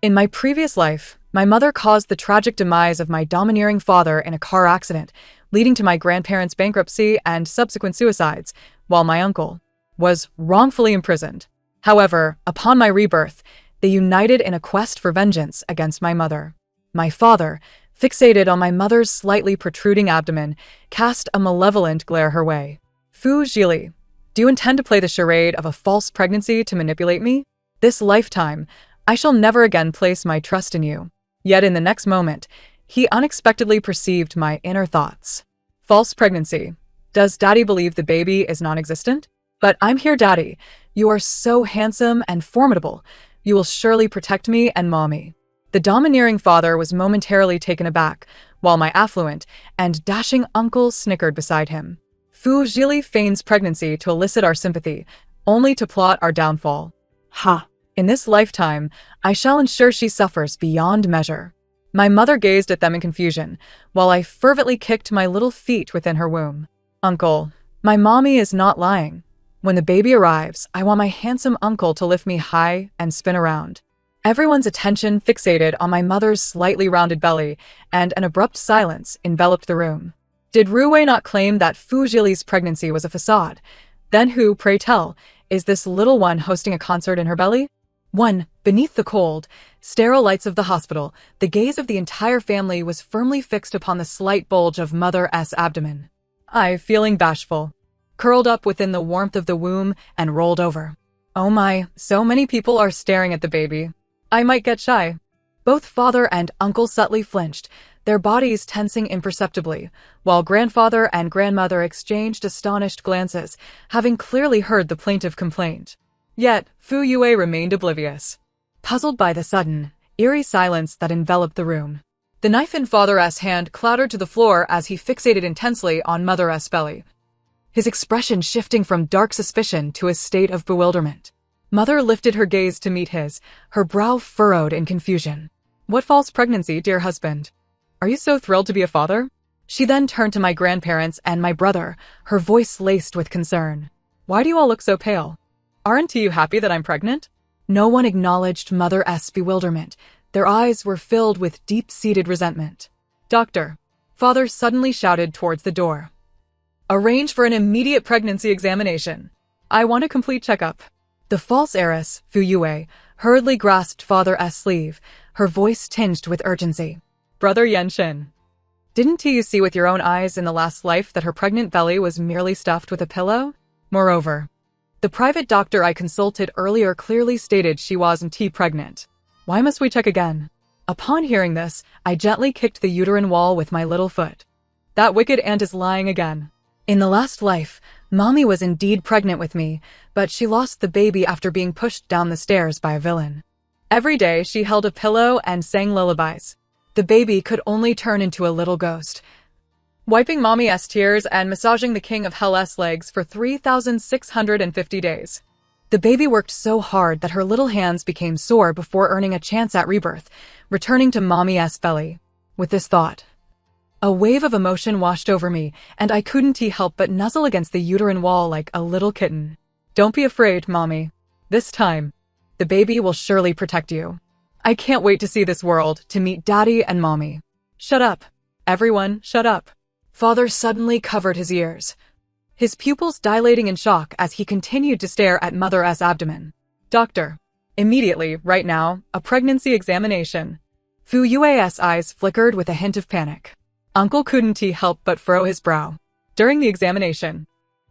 In my previous life, my mother caused the tragic demise of my domineering father in a car accident, leading to my grandparents' bankruptcy and subsequent suicides, while my uncle was wrongfully imprisoned. However, upon my rebirth, they united in a quest for vengeance against my mother. My father, fixated on my mother's slightly protruding abdomen, cast a malevolent glare her way. Fu Zhili, do you intend to play the charade of a false pregnancy to manipulate me? This lifetime, I shall never again place my trust in you. Yet in the next moment, he unexpectedly perceived my inner thoughts. False pregnancy. Does Daddy believe the baby is non-existent? But I'm here, Daddy. You are so handsome and formidable. You will surely protect me and Mommy. The domineering father was momentarily taken aback, while my affluent and dashing uncle snickered beside him. Fu Zhili feigns pregnancy to elicit our sympathy, only to plot our downfall. Ha! In this lifetime, I shall ensure she suffers beyond measure. My mother gazed at them in confusion, while I fervently kicked my little feet within her womb. Uncle, my mommy is not lying. When the baby arrives, I want my handsome uncle to lift me high and spin around. Everyone's attention fixated on my mother's slightly rounded belly, and an abrupt silence enveloped the room. Did Ruwei not claim that Fu Zhili's pregnancy was a facade? Then who, pray tell, is this little one hosting a concert in her belly? Beneath the cold, sterile lights of the hospital, the gaze of the entire family was firmly fixed upon the slight bulge of Mother's abdomen. I, feeling bashful, curled up within the warmth of the womb and rolled over. Oh my, so many people are staring at the baby. I might get shy. Both father and uncle subtly flinched, their bodies tensing imperceptibly, while grandfather and grandmother exchanged astonished glances, having clearly heard the plaintive complaint. Yet, Fu Yue remained oblivious, puzzled by the sudden, eerie silence that enveloped the room. The knife in father's hand clattered to the floor as he fixated intensely on mother's belly, his expression shifting from dark suspicion to a state of bewilderment. Mother lifted her gaze to meet his, her brow furrowed in confusion. What false pregnancy, dear husband? Are you so thrilled to be a father? She then turned to my grandparents and my brother, her voice laced with concern. Why do you all look so pale? Aren't you happy that I'm pregnant? No one acknowledged Mother's bewilderment. Their eyes were filled with deep-seated resentment. Doctor, father suddenly shouted towards the door. Arrange for an immediate pregnancy examination. I want a complete checkup. The false heiress, Fu Yue, hurriedly grasped father's sleeve, her voice tinged with urgency. Brother Yenshin, didn't you see with your own eyes in the last life that her pregnant belly was merely stuffed with a pillow? Moreover, the private doctor I consulted earlier clearly stated she wasn't pregnant. Why must we check again? Upon hearing this, I gently kicked the uterine wall with my little foot. That wicked aunt is lying again. In the last life, Mommy was indeed pregnant with me, but she lost the baby after being pushed down the stairs by a villain. Every day she held a pillow and sang lullabies. The baby could only turn into a little ghost, wiping Mommy's tears and massaging the King of Hell's legs for 3,650 days. The baby worked so hard that her little hands became sore before earning a chance at rebirth, returning to Mommy's belly. With this thought, a wave of emotion washed over me, and I couldn't help but nuzzle against the uterine wall like a little kitten. Don't be afraid, Mommy. This time, the baby will surely protect you. I can't wait to see this world, to meet Daddy and Mommy. Shut up. Everyone, shut up. Father suddenly covered his ears, his pupils dilating in shock as he continued to stare at Mother's abdomen. Doctor, immediately, right now, a pregnancy examination. Fu Yue's eyes flickered with a hint of panic. Uncle couldn't help but furrow his brow. During the examination,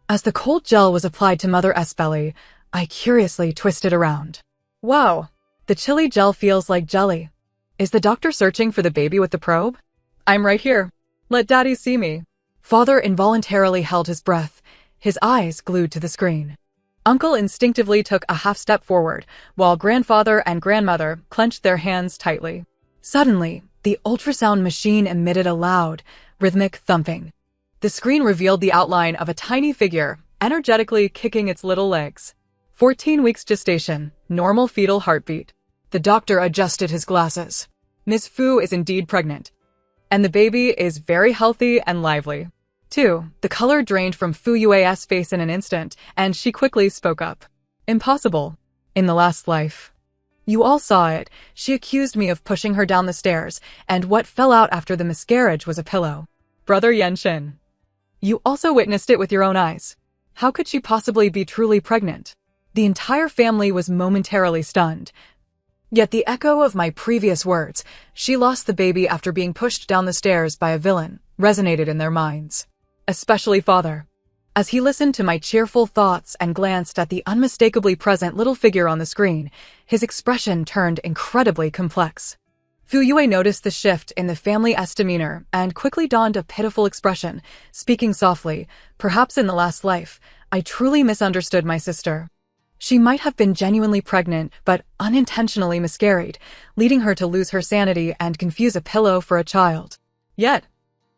as the cold gel was applied to Mother's belly, I curiously twisted around. Wow, the chilly gel feels like jelly. Is the doctor searching for the baby with the probe? I'm right here. Let Daddy see me. Father involuntarily held his breath, his eyes glued to the screen. Uncle instinctively took a half step forward, while grandfather and grandmother clenched their hands tightly. Suddenly, the ultrasound machine emitted a loud, rhythmic thumping. The screen revealed the outline of a tiny figure, energetically kicking its little legs. 14 weeks gestation, normal fetal heartbeat. The doctor adjusted his glasses. Miss Fu is indeed pregnant, and the baby is very healthy and lively. 2. The color drained from Fu Yue's face in an instant, and she quickly spoke up. Impossible. In the last life, You all saw it. She accused me of pushing her down the stairs, and what fell out after the miscarriage was a pillow. Brother Yenshin. You also witnessed it with your own eyes. How could she possibly be truly pregnant? The entire family was momentarily stunned. Yet the echo of my previous words, she lost the baby after being pushed down the stairs by a villain, resonated in their minds. Especially father. As he listened to my cheerful thoughts and glanced at the unmistakably present little figure on the screen, his expression turned incredibly complex. Fuyue noticed the shift in the family's demeanor and quickly donned a pitiful expression, speaking softly, "Perhaps in the last life, I truly misunderstood my sister. She might have been genuinely pregnant, but unintentionally miscarried, leading her to lose her sanity and confuse a pillow for a child. Yet,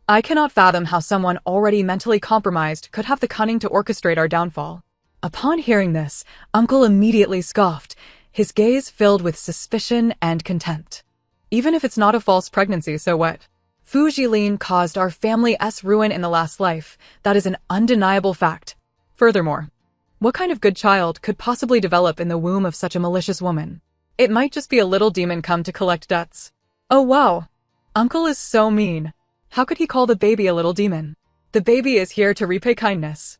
I cannot fathom how someone already mentally compromised could have the cunning to orchestrate our downfall." Upon hearing this, Uncle immediately scoffed, his gaze filled with suspicion and contempt. "Even if it's not a false pregnancy, so what? Fu Jilin caused our family's ruin in the last life. That is an undeniable fact. Furthermore, what kind of good child could possibly develop in the womb of such a malicious woman? It might just be a little demon come to collect debts." Oh wow! Uncle is so mean. How could he call the baby a little demon? The baby is here to repay kindness.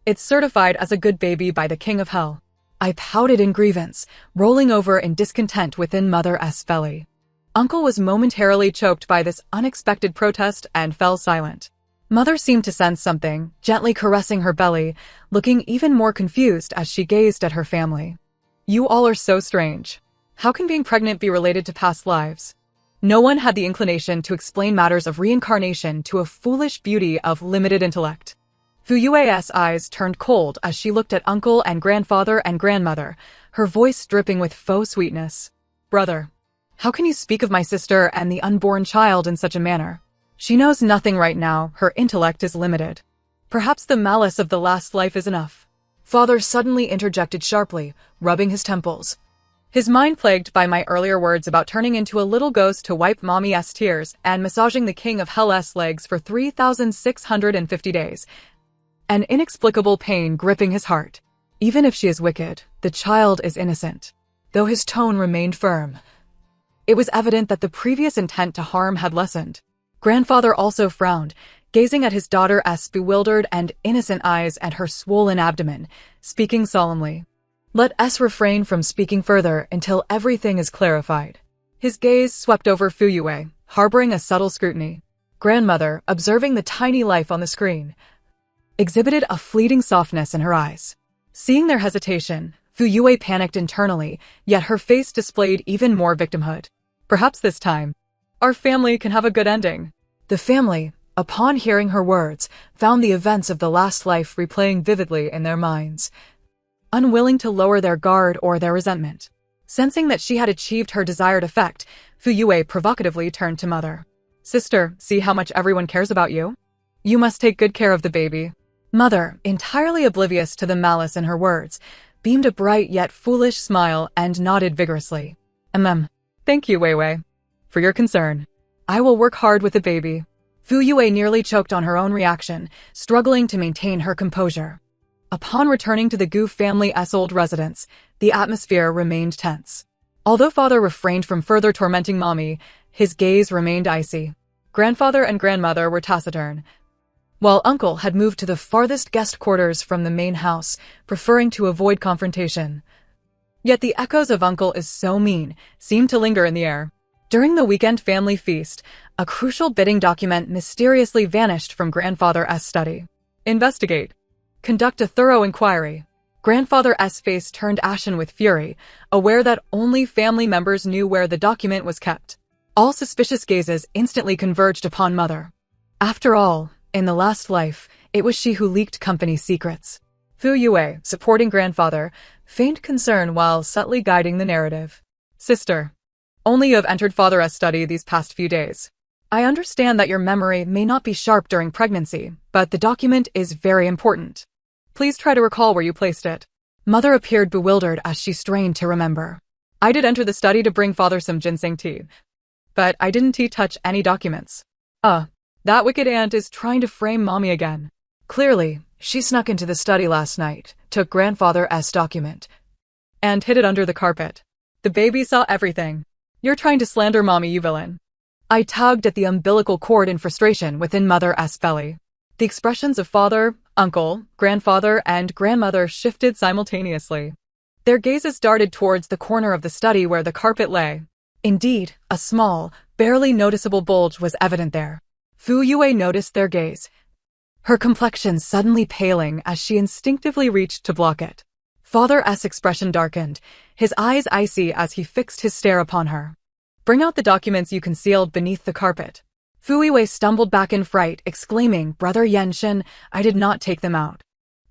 It's certified as a good baby by the King of Hell. I pouted in grievance, rolling over in discontent within Mother's belly. Uncle was momentarily choked by this unexpected protest and fell silent. Mother seemed to sense something, gently caressing her belly, looking even more confused as she gazed at her family. "You all are so strange. How can being pregnant be related to past lives?" No one had the inclination to explain matters of reincarnation to a foolish beauty of limited intellect. Fuyue's eyes turned cold as she looked at uncle and grandfather and grandmother, her voice dripping with faux sweetness. "Brother, how can you speak of my sister and the unborn child in such a manner? She knows nothing right now, her intellect is limited. Perhaps the malice of the last life is enough." Father suddenly interjected sharply, rubbing his temples. His mind plagued by my earlier words about turning into a little ghost to wipe mommy's tears and massaging the King of Hell's legs for 3,650 days. An inexplicable pain gripping his heart. Even if she is wicked, the child is innocent. Though his tone remained firm, it was evident that the previous intent to harm had lessened. Grandfather also frowned, gazing at his daughter's bewildered and innocent eyes and her swollen abdomen, speaking solemnly. "Let us refrain from speaking further until everything is clarified." His gaze swept over Fuyue, harboring a subtle scrutiny. Grandmother, observing the tiny life on the screen, exhibited a fleeting softness in her eyes. Seeing their hesitation, Fuyue panicked internally, yet her face displayed even more victimhood. "Perhaps this time, our family can have a good ending." The family, upon hearing her words, found the events of the last life replaying vividly in their minds. Unwilling to lower their guard or their resentment. Sensing that she had achieved her desired effect, Fuyue provocatively turned to Mother. "Sister, see how much everyone cares about you? You must take good care of the baby." Mother, entirely oblivious to the malice in her words, beamed a bright yet foolish smile and nodded vigorously. Thank you, Weiwei, for your concern. I will work hard with the baby." Fuyue nearly choked on her own reaction, struggling to maintain her composure. Upon returning to the Gu family's old residence, the atmosphere remained tense. Although father refrained from further tormenting mommy, his gaze remained icy. Grandfather and grandmother were taciturn, while uncle had moved to the farthest guest quarters from the main house, preferring to avoid confrontation. Yet the echoes of "Uncle is so mean" seemed to linger in the air. During the weekend family feast, a crucial bidding document mysteriously vanished from grandfather's study. "Investigate. Conduct a thorough inquiry." Grandfather's face turned ashen with fury, aware that only family members knew where the document was kept. All suspicious gazes instantly converged upon Mother. After all, in the last life, it was she who leaked company secrets. Fuyue, supporting grandfather, feigned concern while subtly guiding the narrative. "Sister, only you have entered father's study these past few days. I understand that your memory may not be sharp during pregnancy, but the document is very important. Please try to recall where you placed it." Mother appeared bewildered as she strained to remember. "I did enter the study to bring father some ginseng tea, but I didn't touch any documents." That wicked aunt is trying to frame mommy again. Clearly, she snuck into the study last night, took grandfather's document, and hid it under the carpet. The The baby saw everything. You're trying to slander mommy, you villain. I tugged at the umbilical cord in frustration within Mother's belly. The expressions of father, uncle, grandfather, and grandmother shifted simultaneously. Their gazes darted towards the corner of the study where the carpet lay. Indeed, a small, barely noticeable bulge was evident there. Fu Yue noticed their gaze, her complexion suddenly paling as she instinctively reached to block it. Father's expression darkened, his eyes icy as he fixed his stare upon her. Bring out the documents you concealed beneath the carpet. Fu Yue stumbled back in fright, exclaiming, Brother Yenshin, I did not take them out.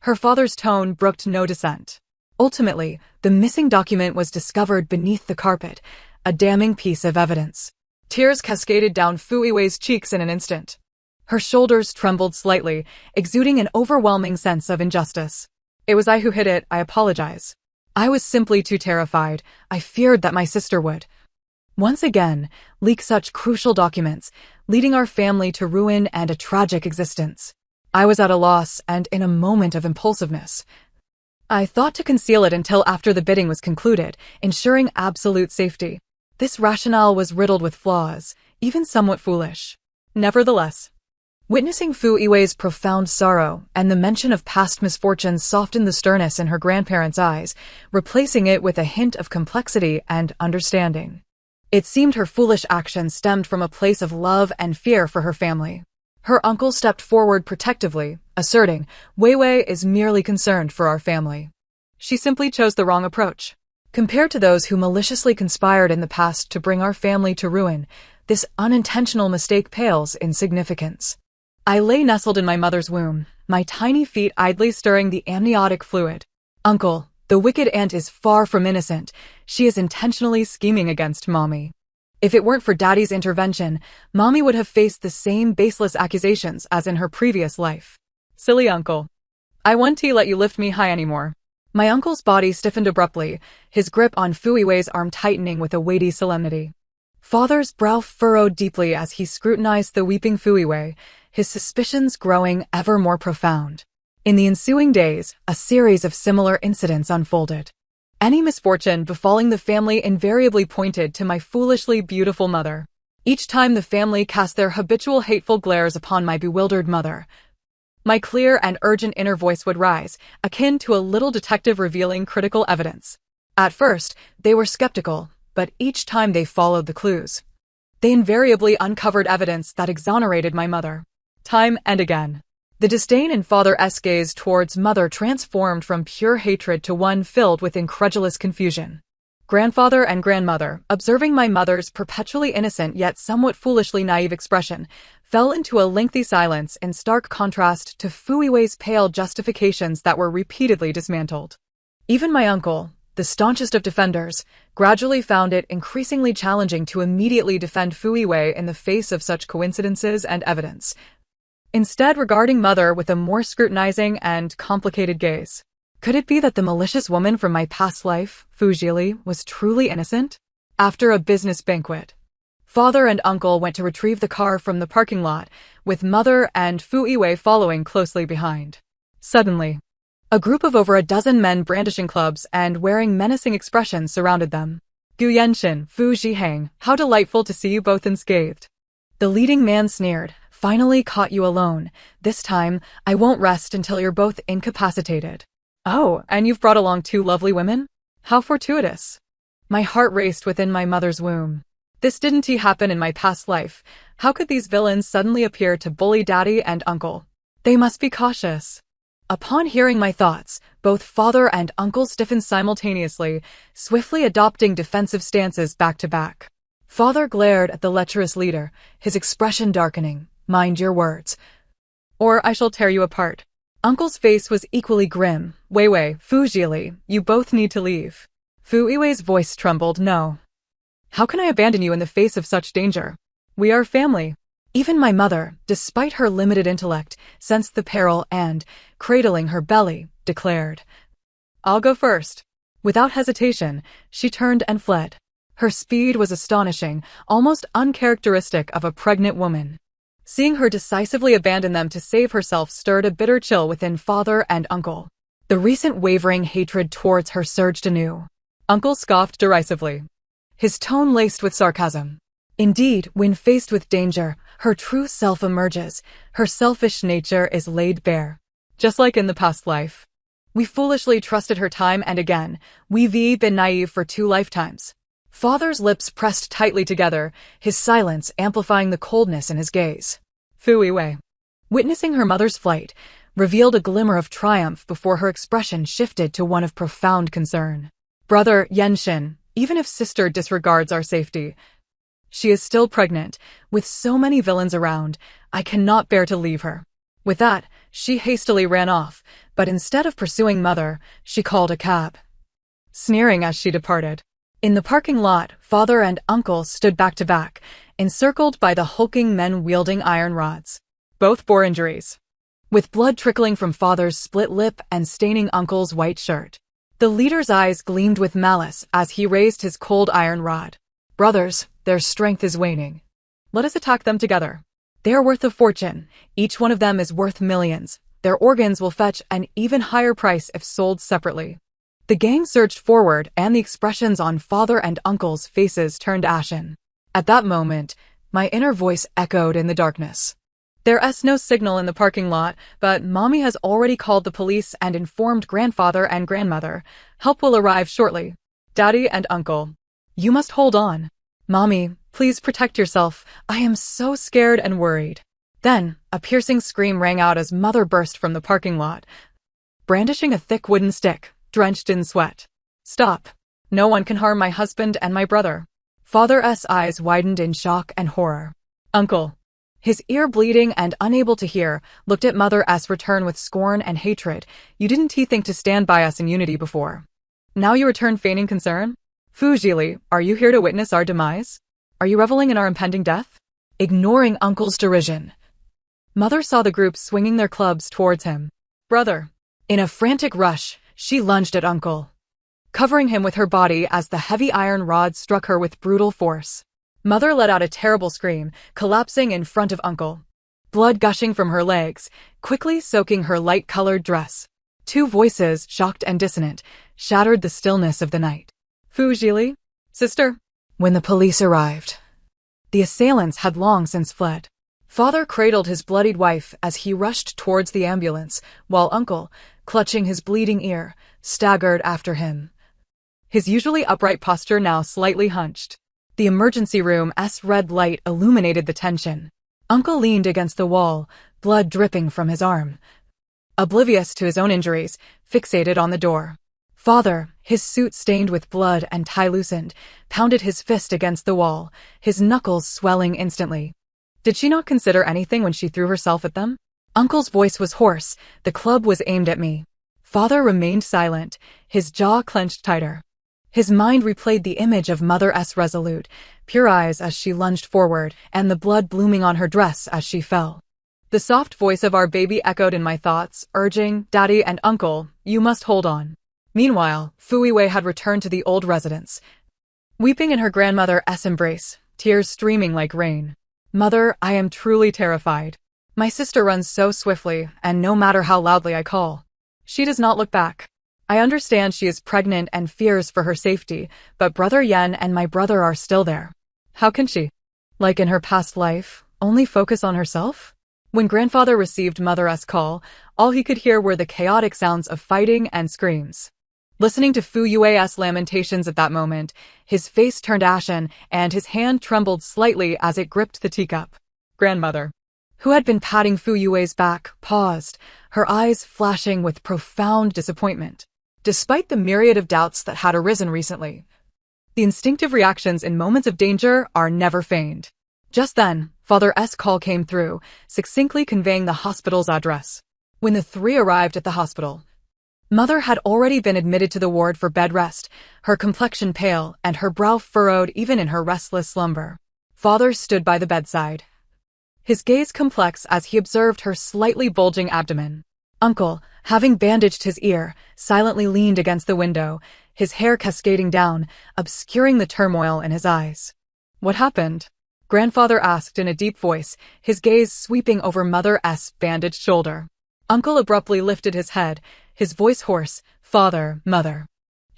Her father's tone brooked no dissent. Ultimately, the missing document was discovered beneath the carpet, a damning piece of evidence. Tears cascaded down Fu Yue's cheeks in an instant. Her shoulders trembled slightly, exuding an overwhelming sense of injustice. It was I who hid it, I apologize. I was simply too terrified. I feared that my sister would once again leak such crucial documents, leading our family to ruin and a tragic existence. I was at a loss and in a moment of impulsiveness. I thought to conceal it until after the bidding was concluded, ensuring absolute safety. This rationale was riddled with flaws, even somewhat foolish. Nevertheless, witnessing Fu Yue's profound sorrow and the mention of past misfortunes softened the sternness in her grandparents' eyes, replacing it with a hint of complexity and understanding. It seemed her foolish action stemmed from a place of love and fear for her family. Her uncle stepped forward protectively, asserting, Wei Wei is merely concerned for our family. She simply chose the wrong approach. Compared to those who maliciously conspired in the past to bring our family to ruin, this unintentional mistake pales in significance. I lay nestled in my mother's womb, my tiny feet idly stirring the amniotic fluid. Uncle, the wicked aunt is far from innocent. She is intentionally scheming against Mommy. If it weren't for Daddy's intervention, Mommy would have faced the same baseless accusations as in her previous life. Silly uncle. I won't let you lift me high anymore. My uncle's body stiffened abruptly, his grip on Fu Yue's arm tightening with a weighty solemnity. Father's brow furrowed deeply as he scrutinized the weeping Fu Yue, his suspicions growing ever more profound. In the ensuing days, a series of similar incidents unfolded. Any misfortune befalling the family invariably pointed to my foolishly beautiful mother. Each time the family cast their habitual hateful glares upon my bewildered mother, my clear and urgent inner voice would rise, akin to a little detective revealing critical evidence. At first, they were skeptical, but each time they followed the clues, they invariably uncovered evidence that exonerated my mother. Time and again, the disdain in Father's gaze towards mother transformed from pure hatred to one filled with incredulous confusion. Grandfather and grandmother, observing my mother's perpetually innocent yet somewhat foolishly naive expression, fell into a lengthy silence in stark contrast to Fu Yue's pale justifications that were repeatedly dismantled. Even my uncle, the staunchest of defenders, gradually found it increasingly challenging to immediately defend Fu Yue in the face of such coincidences and evidence, instead regarding mother with a more scrutinizing and complicated gaze. Could it be that the malicious woman from my past life, Fu Jili, was truly innocent? After a business banquet, father and uncle went to retrieve the car from the parking lot, with mother and Fu Yue following closely behind. Suddenly, a group of over a dozen men brandishing clubs and wearing menacing expressions surrounded them. Gu Yenshin, Fu Zhihang, how delightful to see you both unscathed. The leading man sneered, finally caught you alone. This time, I won't rest until you're both incapacitated. Oh, and you've brought along two lovely women? How fortuitous. My heart raced within my mother's womb. This didn't happen in my past life. How could these villains suddenly appear to bully Daddy and Uncle? They must be cautious. Upon hearing my thoughts, both father and uncle stiffened simultaneously, swiftly adopting defensive stances back to back. Father glared at the lecherous leader, his expression darkening. Mind your words, or I shall tear you apart. Uncle's face was equally grim. Wei Wei, Fu Jili, you both need to leave. Fu Yue's voice trembled. No. How can I abandon you in the face of such danger? We are family. Even my mother, despite her limited intellect, sensed the peril and, cradling her belly, declared, I'll go first. Without hesitation, she turned and fled. Her speed was astonishing, almost uncharacteristic of a pregnant woman. Seeing her decisively abandon them to save herself stirred a bitter chill within father and uncle. The recent wavering hatred towards her surged anew. Uncle scoffed derisively, his tone laced with sarcasm. Indeed, when faced with danger, her true self emerges. Her selfish nature is laid bare. Just like in the past life. We foolishly trusted her time and again. We've been naive for 2 lifetimes. Father's lips pressed tightly together, his silence amplifying the coldness in his gaze. Fu Yiwei, witnessing her mother's flight, revealed a glimmer of triumph before her expression shifted to one of profound concern. Brother Yenshin, even if sister disregards our safety, she is still pregnant. With so many villains around, I cannot bear to leave her. With that, she hastily ran off, but instead of pursuing mother, she called a cab, sneering as she departed. In the parking lot, father and uncle stood back to back, encircled by the hulking men wielding iron rods. Both bore injuries, with blood trickling from father's split lip and staining uncle's white shirt. The leader's eyes gleamed with malice as he raised his cold iron rod. Brothers, their strength is waning. Let us attack them together. They are worth a fortune. Each one of them is worth millions. Their organs will fetch an even higher price if sold separately. The gang surged forward, and the expressions on father and uncle's faces turned ashen. At that moment, my inner voice echoed in the darkness. There's no signal in the parking lot, but Mommy has already called the police and informed grandfather and grandmother. Help will arrive shortly. Daddy and uncle, you must hold on. Mommy, please protect yourself. I am so scared and worried. Then, a piercing scream rang out as mother burst from the parking lot, brandishing a thick wooden stick, drenched in sweat. Stop. No one can harm my husband and my brother. Father's eyes widened in shock and horror. Uncle, his ear bleeding and unable to hear, looked at Mother's return with scorn and hatred. You didn't think to stand by us in unity before. Now you return feigning concern? Fu Zhili, are you here to witness our demise? Are you reveling in our impending death? Ignoring uncle's derision, Mother saw the group swinging their clubs towards him. Brother. In a frantic rush, she lunged at uncle, covering him with her body as the heavy iron rod struck her with brutal force. Mother let out a terrible scream, collapsing in front of uncle, blood gushing from her legs, quickly soaking her light-colored dress. 2 voices, shocked and dissonant, shattered the stillness of the night. Fu Zhili? Sister? When the police arrived, the assailants had long since fled. Father cradled his bloodied wife as he rushed towards the ambulance, while uncle, clutching his bleeding ear, staggered after him, his usually upright posture now slightly hunched. The emergency room's red light illuminated the tension. Uncle leaned against the wall, blood dripping from his arm, oblivious to his own injuries, fixated on the door. Father, his suit stained with blood and tie loosened, pounded his fist against the wall, his knuckles swelling instantly. Did she not consider anything when she threw herself at them? Uncle's voice was hoarse. The club was aimed at me. Father remained silent, his jaw clenched tighter. His mind replayed the image of Mother's resolute, pure eyes as she lunged forward, and the blood blooming on her dress as she fell. The soft voice of our baby echoed in my thoughts, urging, Daddy and Uncle, you must hold on. Meanwhile, Fu Yiwei had returned to the old residence, weeping in her grandmother's embrace, tears streaming like rain. Mother, I am truly terrified. My sister runs so swiftly, and no matter how loudly I call, she does not look back. I understand she is pregnant and fears for her safety, but Brother Yen and my brother are still there. How can she, like in her past life, only focus on herself? When grandfather received Mother's call, all he could hear were the chaotic sounds of fighting and screams. Listening to Fu Yiwei's lamentations at that moment, his face turned ashen and his hand trembled slightly as it gripped the teacup. Grandmother, who had been patting Fu Yiwei's back, paused, her eyes flashing with profound disappointment. Despite the myriad of doubts that had arisen recently, the instinctive reactions in moments of danger are never feigned. Just then, Father's call came through, succinctly conveying the hospital's address. When the 3 arrived at the hospital, Mother had already been admitted to the ward for bed rest, her complexion pale and her brow furrowed even in her restless slumber. Father stood by the bedside, his gaze complex as he observed her slightly bulging abdomen. Uncle, having bandaged his ear, silently leaned against the window, his hair cascading down, obscuring the turmoil in his eyes. What happened? Grandfather asked in a deep voice, his gaze sweeping over Mother's bandaged shoulder. Uncle abruptly lifted his head, his voice hoarse. Father, Mother.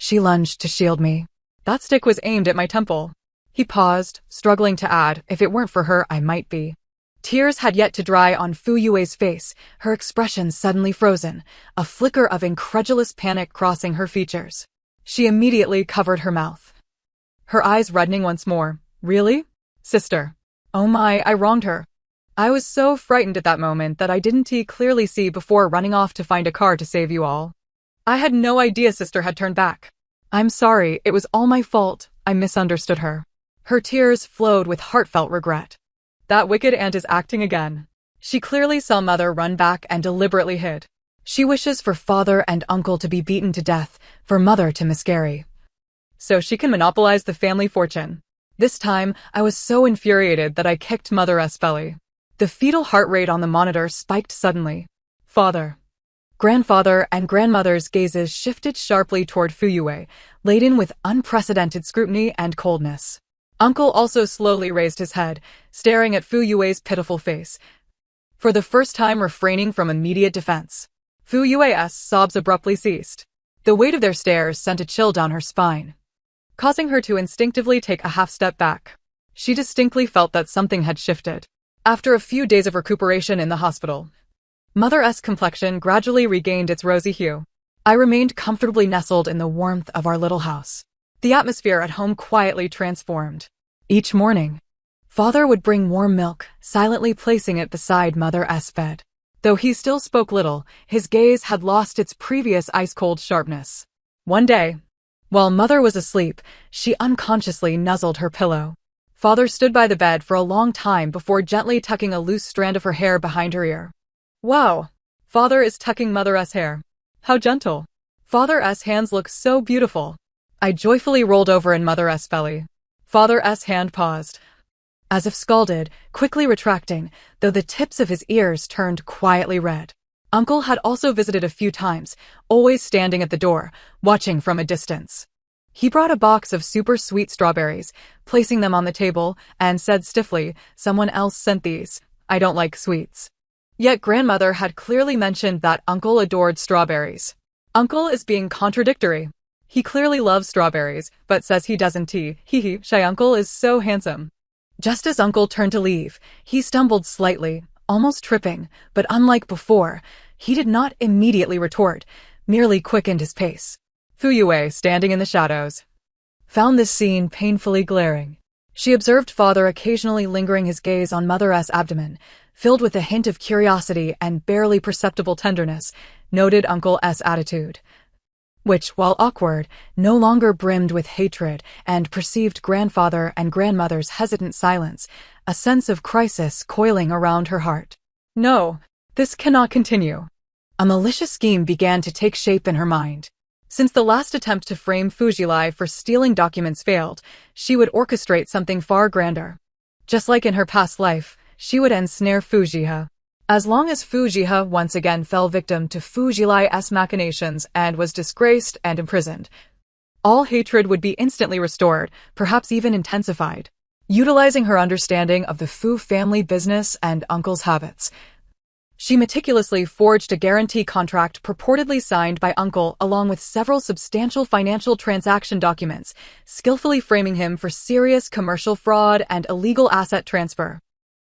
She lunged to shield me. That stick was aimed at my temple. He paused, struggling to add, if it weren't for her, I might be. Tears had yet to dry on Fu Yue's face, her expression suddenly frozen, a flicker of incredulous panic crossing her features. She immediately covered her mouth, her eyes reddening once more. Really? Sister. Oh my, I wronged her. I was so frightened at that moment that I didn't clearly see before running off to find a car to save you all. I had no idea sister had turned back. I'm sorry, it was all my fault. I misunderstood her. Her tears flowed with heartfelt regret. That wicked aunt is acting again. She clearly saw mother run back and deliberately hid. She wishes for father and uncle to be beaten to death, for mother to miscarry, so she can monopolize the family fortune. This time, I was so infuriated that I kicked mother's belly. The fetal heart rate on the monitor spiked suddenly. Father, grandfather, and grandmother's gazes shifted sharply toward Fu Yue, laden with unprecedented scrutiny and coldness. Uncle also slowly raised his head, staring at Fu Yue's pitiful face, for the first time refraining from immediate defense. Fu Yue's sobs abruptly ceased. The weight of their stares sent a chill down her spine, causing her to instinctively take a half-step back. She distinctly felt that something had shifted. After a few days of recuperation in the hospital, mother's complexion gradually regained its rosy hue. I remained comfortably nestled in the warmth of our little house. The atmosphere at home quietly transformed. Each morning, father would bring warm milk, silently placing it beside mother's bed. Though he still spoke little, his gaze had lost its previous ice-cold sharpness. One day, while mother was asleep, she unconsciously nuzzled her pillow. Father stood by the bed for a long time before gently tucking a loose strand of her hair behind her ear. Wow! Father is tucking mother's hair. How gentle. Father's hands look so beautiful. I joyfully rolled over in mother's belly. Father's hand paused, as if scalded, quickly retracting, though the tips of his ears turned quietly red. Uncle had also visited a few times, always standing at the door, watching from a distance. He brought a box of super sweet strawberries, placing them on the table, and said stiffly, "Someone else sent these. I don't like sweets." Yet grandmother had clearly mentioned that uncle adored strawberries. Uncle is being contradictory. He clearly loves strawberries, but says he doesn't. Shy uncle is so handsome. Just as uncle turned to leave, he stumbled slightly, almost tripping, but unlike before, he did not immediately retort, merely quickened his pace. Fu Yue, standing in the shadows, found this scene painfully glaring. She observed father occasionally lingering his gaze on mother's abdomen, filled with a hint of curiosity and barely perceptible tenderness, noted uncle's attitude, which, while awkward, no longer brimmed with hatred, and perceived grandfather and grandmother's hesitant silence, a sense of crisis coiling around her heart. No, this cannot continue. A malicious scheme began to take shape in her mind. Since the last attempt to frame Fujilai for stealing documents failed, she would orchestrate something far grander. Just like in her past life, she would ensnare Fujiha. As long as Fujiha once again fell victim to Fujilai's machinations and was disgraced and imprisoned, all hatred would be instantly restored, perhaps even intensified. Utilizing her understanding of the Fu family business and uncle's habits, she meticulously forged a guarantee contract purportedly signed by uncle along with several substantial financial transaction documents, skillfully framing him for serious commercial fraud and illegal asset transfer.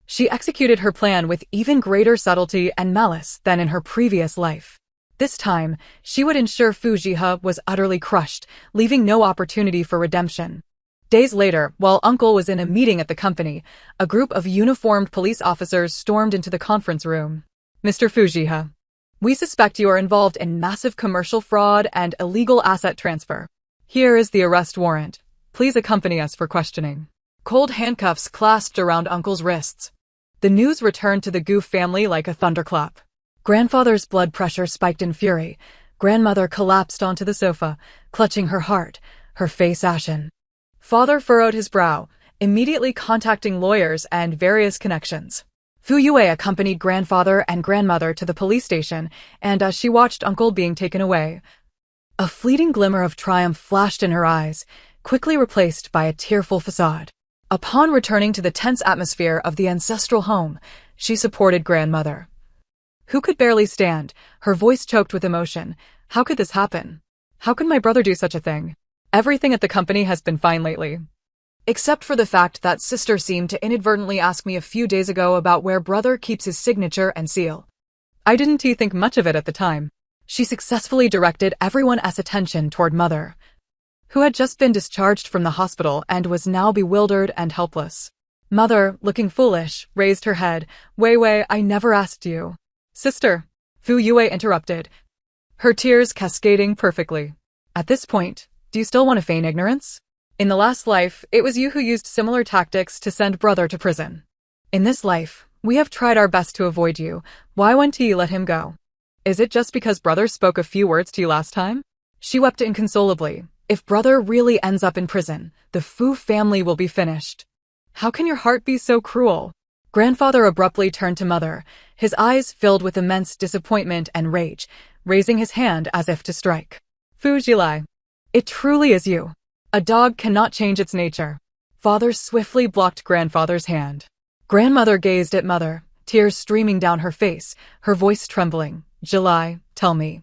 She executed her plan with even greater subtlety and malice than in her previous life. This time, she would ensure Fujiha was utterly crushed, leaving no opportunity for redemption. Days later, while uncle was in a meeting at the company, a group of uniformed police officers stormed into the conference room. Mr. Fujiha, we suspect you are involved in massive commercial fraud and illegal asset transfer. Here is the arrest warrant. Please accompany us for questioning. Cold handcuffs clasped around uncle's wrists. The news returned to the Gu family like a thunderclap. Grandfather's blood pressure spiked in fury. Grandmother collapsed onto the sofa, clutching her heart, her face ashen. Father furrowed his brow, immediately contacting lawyers and various connections. Fu Yue accompanied grandfather and grandmother to the police station, and as she watched uncle being taken away, a fleeting glimmer of triumph flashed in her eyes, quickly replaced by a tearful facade. Upon returning to the tense atmosphere of the ancestral home, she supported grandmother, who could barely stand, her voice choked with emotion. How could this happen? How could my brother do such a thing? Everything at the company has been fine lately. Except for the fact that sister seemed to inadvertently ask me a few days ago about where brother keeps his signature and seal. I didn't think much of it at the time. She successfully directed everyone's attention toward mother, who had just been discharged from the hospital and was now bewildered and helpless. Mother, looking foolish, raised her head. Wei, I never asked you. Sister, Fu Yue interrupted, her tears cascading perfectly. At this point, do you still want to feign ignorance? In the last life, it was you who used similar tactics to send brother to prison. In this life, we have tried our best to avoid you. Why won't you let him go? Is it just because brother spoke a few words to you last time? She wept inconsolably. If brother really ends up in prison, the Fu family will be finished. How can your heart be so cruel? Grandfather abruptly turned to mother, his eyes filled with immense disappointment and rage, raising his hand as if to strike. Fu Jilai, it truly is you. A dog cannot change its nature. Father swiftly blocked grandfather's hand. Grandmother gazed at mother, tears streaming down her face, her voice trembling. Jilai, tell me.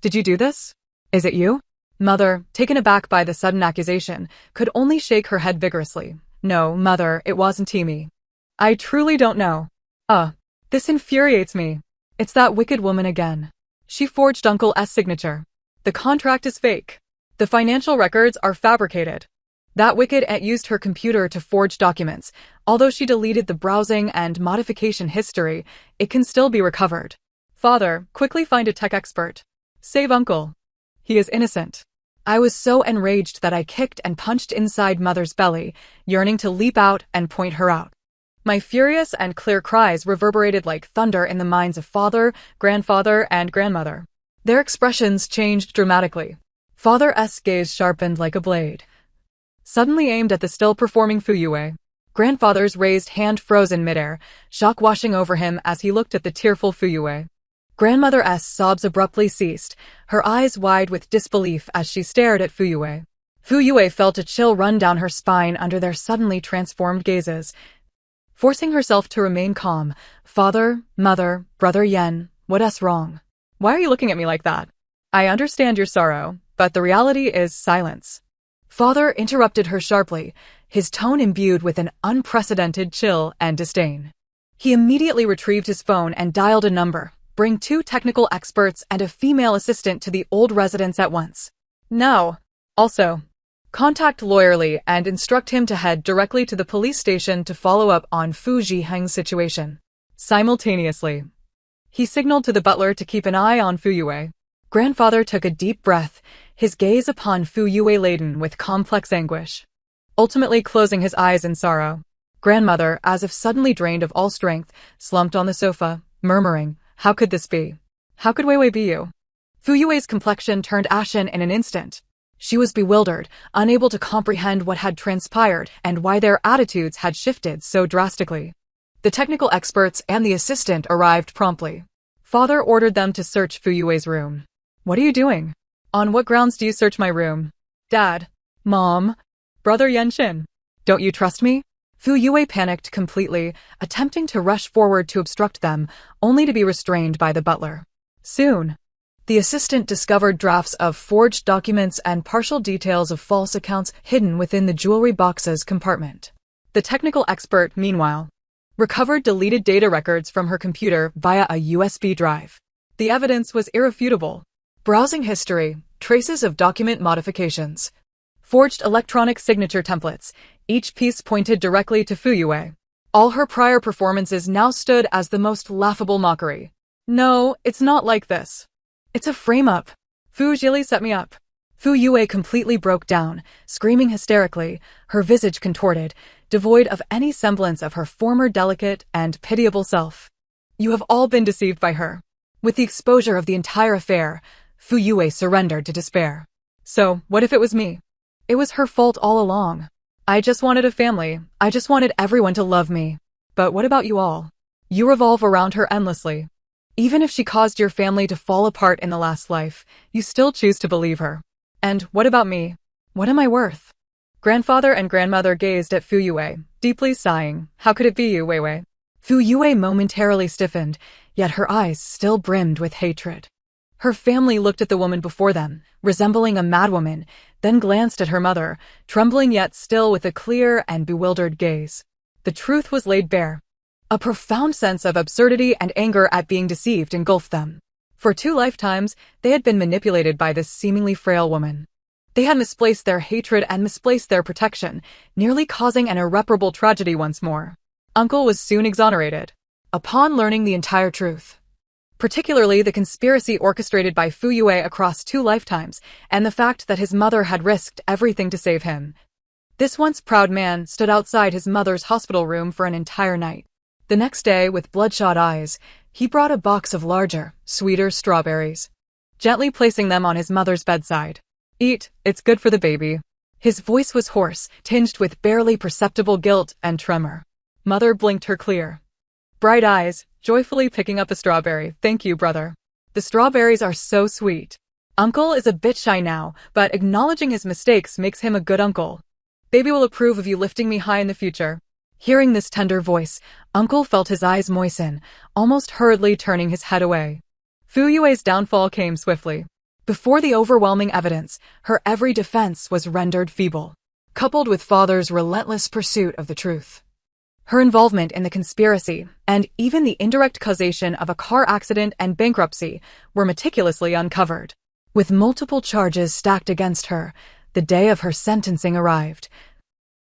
Did you do this? Is it you? Mother, taken aback by the sudden accusation, could only shake her head vigorously. No, mother, it wasn't me. I truly don't know. This infuriates me. It's that wicked woman again. She forged Uncle's signature. The contract is fake. The financial records are fabricated. That wicked aunt used her computer to forge documents. Although she deleted the browsing and modification history, it can still be recovered. Father, quickly find a tech expert. Save Uncle. He is innocent. I was so enraged that I kicked and punched inside mother's belly, yearning to leap out and point her out. My furious and clear cries reverberated like thunder in the minds of father, grandfather, and grandmother. Their expressions changed dramatically. Father's gaze sharpened like a blade, suddenly aimed at the still-performing Fu Yue. Grandfather's raised hand froze in midair, shock washing over him as he looked at the tearful Fu Yue. Grandmother's sobs abruptly ceased, her eyes wide with disbelief as she stared at Fu Yue. Fu Yue felt a chill run down her spine under their suddenly transformed gazes. Forcing herself to remain calm, father, mother, brother Yen, what's wrong? Why are you looking at me like that? I understand your sorrow, but the reality is silence. Father interrupted her sharply, his tone imbued with an unprecedented chill and disdain. He immediately retrieved his phone and dialed a number. Bring 2 technical experts and a female assistant to the old residence at once. Now. Also, contact Lawyer Li and instruct him to head directly to the police station to follow up on Fu Zhiheng's situation. Simultaneously, he signaled to the butler to keep an eye on Fu Yue. Grandfather took a deep breath, his gaze upon Fu Yue laden with complex anguish. Ultimately closing his eyes in sorrow. Grandmother, as if suddenly drained of all strength, slumped on the sofa, murmuring, how could this be? How could Wei be you? Fu Yue's complexion turned ashen in an instant. She was bewildered, unable to comprehend what had transpired and why their attitudes had shifted so drastically. The technical experts and the assistant arrived promptly. Father ordered them to search Fu Yue's room. What are you doing? On what grounds do you search my room? Dad. Mom. Brother Yenqin. Don't you trust me? Fu Yue panicked completely, attempting to rush forward to obstruct them, only to be restrained by the butler. Soon, the assistant discovered drafts of forged documents and partial details of false accounts hidden within the jewelry box's compartment. The technical expert, meanwhile, recovered deleted data records from her computer via a USB drive. The evidence was irrefutable. Browsing history, traces of document modifications, forged electronic signature templates, each piece pointed directly to Fu Yue. All her prior performances now stood as the most laughable mockery. No, it's not like this. It's a frame-up. Fu Jili set me up. Fu Yue completely broke down, screaming hysterically, her visage contorted, devoid of any semblance of her former delicate and pitiable self. You have all been deceived by her. With the exposure of the entire affair, Fu Yue surrendered to despair. So, what if it was me? It was her fault all along. I just wanted a family. I just wanted everyone to love me. But what about you all? You revolve around her endlessly. Even if she caused your family to fall apart in the last life, you still choose to believe her. And what about me? What am I worth? Grandfather and grandmother gazed at Fu Yue, deeply sighing. How could it be you, Wei? Fu Yue momentarily stiffened, yet her eyes still brimmed with hatred. Her family looked at the woman before them, resembling a madwoman, then glanced at her mother, trembling yet still with a clear and bewildered gaze. The truth was laid bare. A profound sense of absurdity and anger at being deceived engulfed them. For 2 lifetimes, they had been manipulated by this seemingly frail woman. They had misplaced their hatred and misplaced their protection, nearly causing an irreparable tragedy once more. Uncle was soon exonerated. Upon learning the entire truth, particularly the conspiracy orchestrated by Fu Yue across 2 lifetimes, and the fact that his mother had risked everything to save him, this once proud man stood outside his mother's hospital room for an entire night. The next day, with bloodshot eyes, he brought a box of larger, sweeter strawberries, gently placing them on his mother's bedside. "Eat, it's good for the baby." His voice was hoarse, tinged with barely perceptible guilt and tremor. Mother blinked her clear, bright eyes, joyfully picking up a strawberry. "Thank you, brother. The strawberries are so sweet." Uncle is a bit shy now, but acknowledging his mistakes makes him a good uncle. "Baby will approve of you lifting me high in the future." Hearing this tender voice, Uncle felt his eyes moisten, almost hurriedly turning his head away. Fu Yue's downfall came swiftly. Before the overwhelming evidence, her every defense was rendered feeble, coupled with father's relentless pursuit of the truth. Her involvement in the conspiracy, and even the indirect causation of a car accident and bankruptcy, were meticulously uncovered. With multiple charges stacked against her, the day of her sentencing arrived,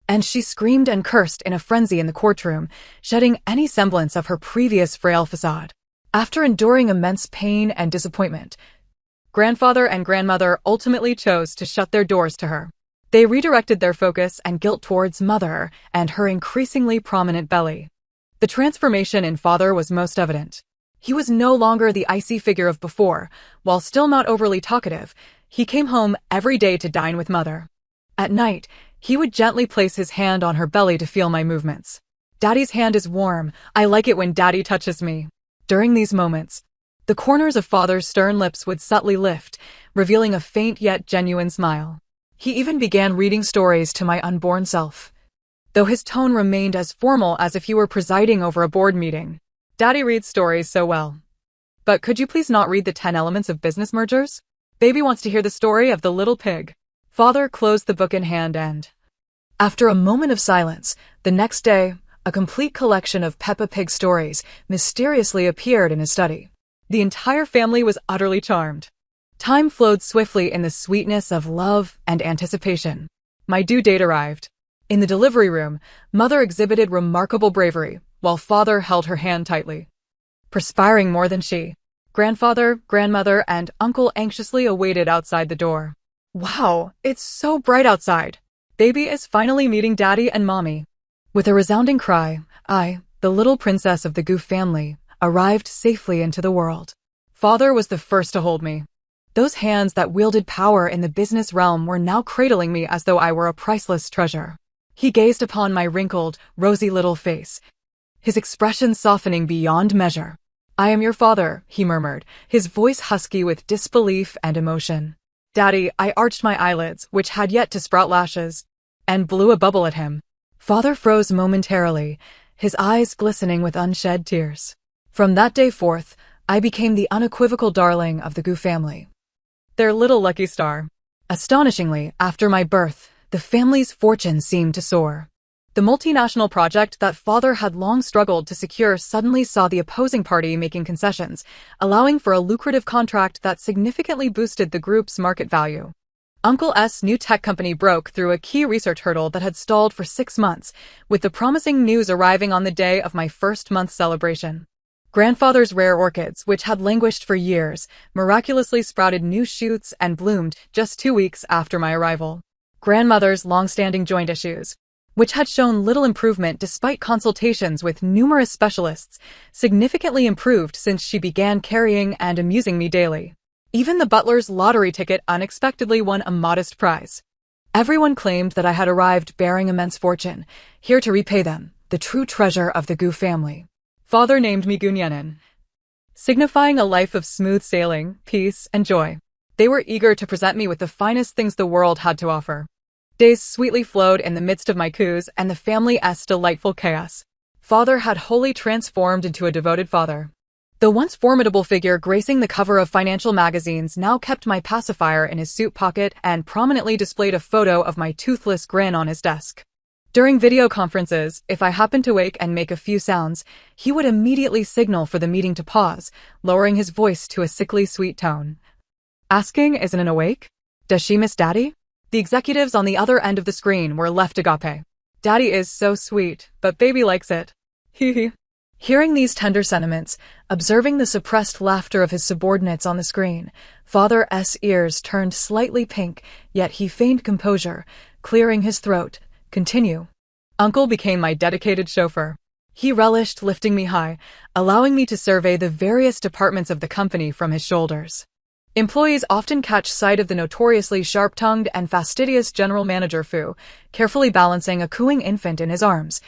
and she screamed and cursed in a frenzy in the courtroom, shedding any semblance of her previous frail facade. After enduring immense pain and disappointment, grandfather and grandmother ultimately chose to shut their doors to her. They redirected their focus and guilt towards mother and her increasingly prominent belly. The transformation in father was most evident. He was no longer the icy figure of before. While still not overly talkative, he came home every day to dine with mother. At night, he would gently place his hand on her belly to feel my movements. "Daddy's hand is warm. I like it when Daddy touches me." During these moments, the corners of father's stern lips would subtly lift, revealing a faint yet genuine smile. He even began reading stories to my unborn self, though his tone remained as formal as if he were presiding over a board meeting. "Daddy reads stories so well. But could you please not read the 10 elements of business mergers? Baby wants to hear the story of the little pig." Father closed the book in hand and, after a moment of silence, the next day, a complete collection of Peppa Pig stories mysteriously appeared in his study. The entire family was utterly charmed. Time flowed swiftly in the sweetness of love and anticipation. My due date arrived. In the delivery room, mother exhibited remarkable bravery, while father held her hand tightly, perspiring more than she. Grandfather, grandmother, and uncle anxiously awaited outside the door. "Wow, it's so bright outside. Baby is finally meeting Daddy and Mommy." With a resounding cry, I, the little princess of the Goof family, arrived safely into the world. Father was the first to hold me. Those hands that wielded power in the business realm were now cradling me as though I were a priceless treasure. He gazed upon my wrinkled, rosy little face, his expression softening beyond measure. "I am your father," he murmured, his voice husky with disbelief and emotion. "Daddy," I arched my eyelids, which had yet to sprout lashes, and blew a bubble at him. Father froze momentarily, his eyes glistening with unshed tears. From that day forth, I became the unequivocal darling of the Gu family, their little lucky star. Astonishingly, after my birth, the family's fortune seemed to soar. The multinational project that father had long struggled to secure suddenly saw the opposing party making concessions, allowing for a lucrative contract that significantly boosted the group's market value. Uncle S' new tech company broke through a key research hurdle that had stalled for 6 months, with the promising news arriving on the day of my first-month celebration. Grandfather's rare orchids, which had languished for years, miraculously sprouted new shoots and bloomed just 2 weeks after my arrival. Grandmother's long-standing joint issues, which had shown little improvement despite consultations with numerous specialists, significantly improved since she began carrying and amusing me daily. Even the butler's lottery ticket unexpectedly won a modest prize. Everyone claimed that I had arrived bearing immense fortune, here to repay them, the true treasure of the Gu family. Father named me Gunyanin, signifying a life of smooth sailing, peace, and joy. They were eager to present me with the finest things the world had to offer. Days sweetly flowed in the midst of my coups and the family's delightful chaos. Father had wholly transformed into a devoted father. The once formidable figure gracing the cover of financial magazines now kept my pacifier in his suit pocket and prominently displayed a photo of my toothless grin on his desk. During video conferences, if I happened to wake and make a few sounds, he would immediately signal for the meeting to pause, lowering his voice to a sickly sweet tone. Asking, isn't it awake? Does she miss Daddy? The executives on the other end of the screen were left agape. Daddy is so sweet, but baby likes it. Hee hee. Hearing these tender sentiments, observing the suppressed laughter of his subordinates on the screen, Father's ears turned slightly pink, yet he feigned composure, clearing his throat. Continue. Uncle became my dedicated chauffeur. He relished lifting me high, allowing me to survey the various departments of the company from his shoulders. Employees often catch sight of the notoriously sharp-tongued and fastidious general manager Fu, carefully balancing a cooing infant in his arms,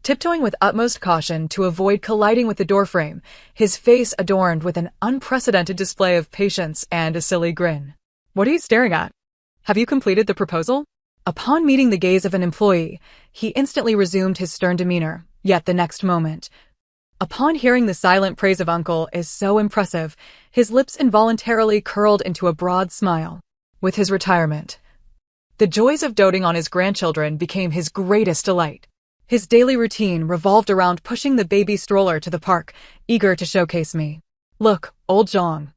tiptoeing with utmost caution to avoid colliding with the doorframe, his face adorned with an unprecedented display of patience and a silly grin. What are you staring at? Have you completed the proposal? Upon meeting the gaze of an employee, he instantly resumed his stern demeanor, yet the next moment, upon hearing the silent praise of Uncle is so impressive, his lips involuntarily curled into a broad smile. With his retirement, the joys of doting on his grandchildren became his greatest delight. His daily routine revolved around pushing the baby stroller to the park, eager to showcase me. Look, old Zhang.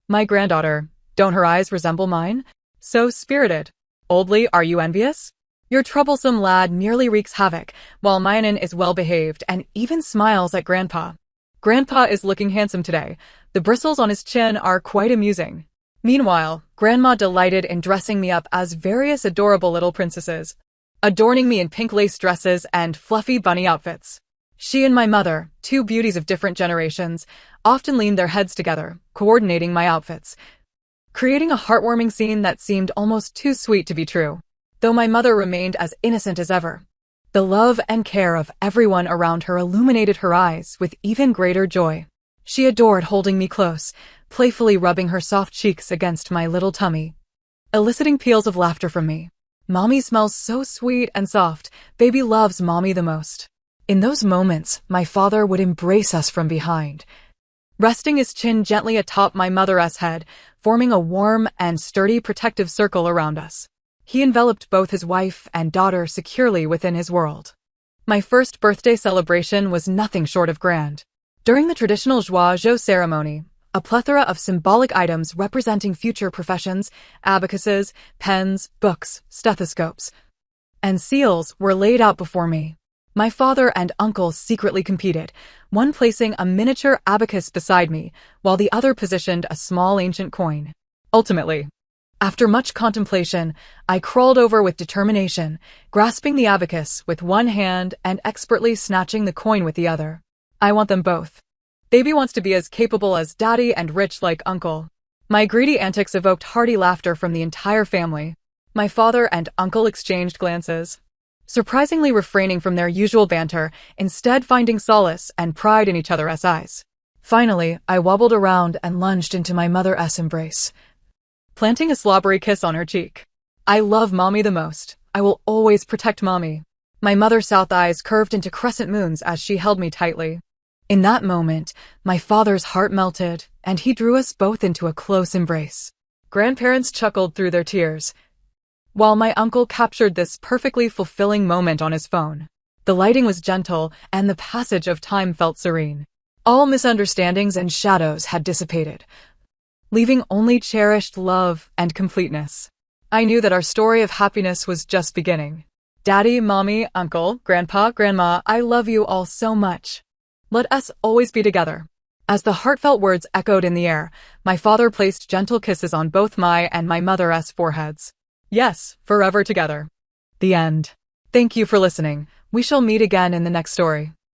My granddaughter. Don't her eyes resemble mine? So spirited. Oldly, are you envious? Your troublesome lad nearly wreaks havoc, while Minin is well-behaved and even smiles at Grandpa. Grandpa is looking handsome today. The bristles on his chin are quite amusing. Meanwhile, Grandma delighted in dressing me up as various adorable little princesses, adorning me in pink lace dresses and fluffy bunny outfits. She and my mother, two beauties of different generations, often leaned their heads together, coordinating my outfits, creating a heartwarming scene that seemed almost too sweet to be true. Though my mother remained as innocent as ever, the love and care of everyone around her illuminated her eyes with even greater joy. She adored holding me close, playfully rubbing her soft cheeks against my little tummy, eliciting peals of laughter from me. Mommy smells so sweet and soft. Baby loves Mommy the most. In those moments, my father would embrace us from behind, resting his chin gently atop my mother's head, forming a warm and sturdy protective circle around us. He enveloped both his wife and daughter securely within his world. My first birthday celebration was nothing short of grand. During the traditional joie ceremony, a plethora of symbolic items representing future professions, abacuses, pens, books, stethoscopes, and seals were laid out before me. My father and uncle secretly competed, one placing a miniature abacus beside me, while the other positioned a small ancient coin. Ultimately, after much contemplation, I crawled over with determination, grasping the abacus with one hand and expertly snatching the coin with the other. I want them both. Baby wants to be as capable as Daddy and rich like Uncle. My greedy antics evoked hearty laughter from the entire family. My father and uncle exchanged glances, surprisingly refraining from their usual banter, instead finding solace and pride in each other's eyes. Finally, I wobbled around and lunged into my mother's embrace, planting a slobbery kiss on her cheek. I love Mommy the most. I will always protect Mommy. My mother's south eyes curved into crescent moons as she held me tightly. In that moment, my father's heart melted, and he drew us both into a close embrace. Grandparents chuckled through their tears, while my uncle captured this perfectly fulfilling moment on his phone. The lighting was gentle, and the passage of time felt serene. All misunderstandings and shadows had dissipated, leaving only cherished love and completeness. I knew that our story of happiness was just beginning. Daddy, Mommy, Uncle, Grandpa, Grandma, I love you all so much. Let us always be together. As the heartfelt words echoed in the air, my father placed gentle kisses on both my and my mother's foreheads. Yes, forever together. The end. Thank you for listening. We shall meet again in the next story.